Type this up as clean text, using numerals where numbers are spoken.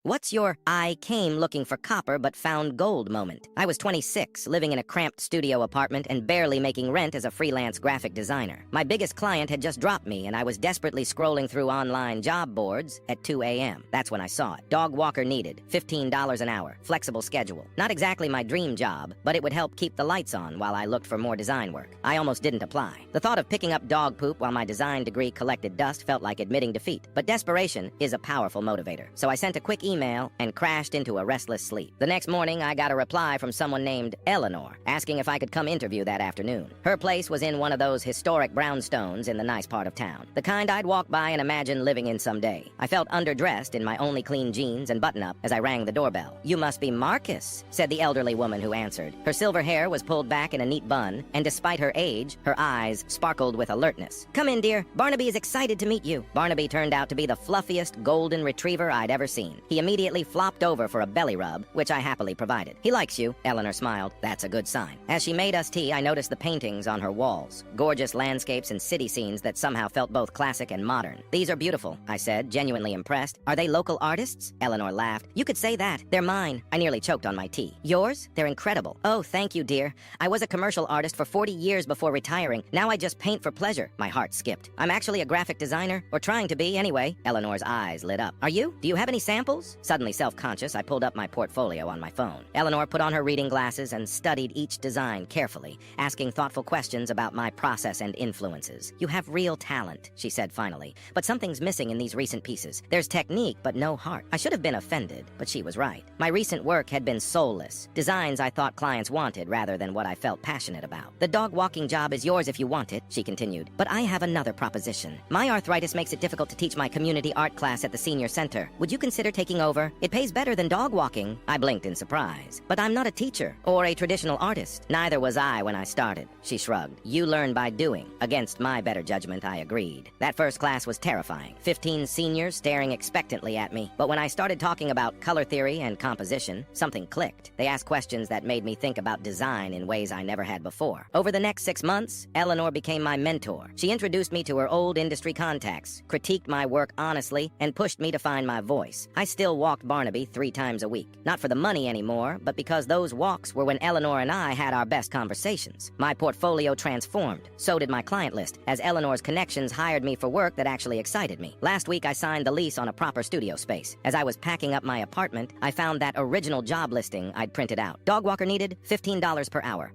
What's your I came looking for copper but found gold moment? I was 26, living in a cramped studio apartment and barely making rent as a freelance graphic designer. My biggest client had just dropped me, and I was desperately scrolling through online job boards at 2 a.m. That's when I saw it. Dog walker needed, $15 an hour, flexible schedule. Not exactly my dream job, but it would help keep the lights on while I looked for more design work. I almost didn't apply. The thought of picking up dog poop while my design degree collected dust felt like admitting defeat. But desperation is a powerful motivator. So I sent a quick email and crashed into a restless sleep. The next morning, I got a reply from someone named Eleanor, asking if I could come interview that afternoon. Her place was in one of those historic brownstones in the nice part of town, the kind I'd walk by and imagine living in someday. I felt underdressed in my only clean jeans and button-up as I rang the doorbell. "You must be Marcus," said the elderly woman who answered. Her silver hair was pulled back in a neat bun, and despite her age, her eyes sparkled with alertness. "Come in, dear. Barnaby is excited to meet you." Barnaby turned out to be the fluffiest golden retriever I'd ever seen. He immediately flopped over for a belly rub, which I happily provided. "He likes you," Eleanor smiled. "That's a good sign." As she made us tea, I noticed the paintings on her walls. Gorgeous landscapes and city scenes that somehow felt both classic and modern. "These are beautiful," I said, genuinely impressed. "Are they local artists?" Eleanor laughed. "You could say that. They're mine." I nearly choked on my tea. "Yours? They're incredible." "Oh, thank you, dear. I was a commercial artist for 40 years before retiring. Now I just paint for pleasure." My heart skipped. "I'm actually a graphic designer, or trying to be anyway." Eleanor's eyes lit up. "Are you? Do you have any samples?" Suddenly self-conscious, I pulled up my portfolio on my phone. Eleanor put on her reading glasses and studied each design carefully, asking thoughtful questions about my process and influences. "You have real talent," she said finally, "but something's missing in these recent pieces. There's technique, but no heart." I should have been offended, but she was right. My recent work had been soulless, designs I thought clients wanted rather than what I felt passionate about. "The dog walking job is yours if you want it," she continued, "but I have another proposition. My arthritis makes it difficult to teach my community art class at the senior center. Would you consider taking over? It pays better than dog walking." I blinked in surprise. "But I'm not a teacher or a traditional artist." "Neither was I when I started," she shrugged. "You learn by doing." Against my better judgment, I agreed. That first class was terrifying. 15 seniors staring expectantly at me. But when I started talking about color theory and composition, something clicked. They asked questions that made me think about design in ways I never had before. Over the next 6 months, Eleanor became my mentor. She introduced me to her old industry contacts, critiqued my work honestly, and pushed me to find my voice. I still walked Barnaby 3 times a week. Not for the money anymore, but because those walks were when Eleanor and I had our best conversations. My portfolio transformed. So did my client list, as Eleanor's connections hired me for work that actually excited me. Last week, I signed the lease on a proper studio space. As I was packing up my apartment, I found that original job listing I'd printed out. Dog walker needed, $15 per hour.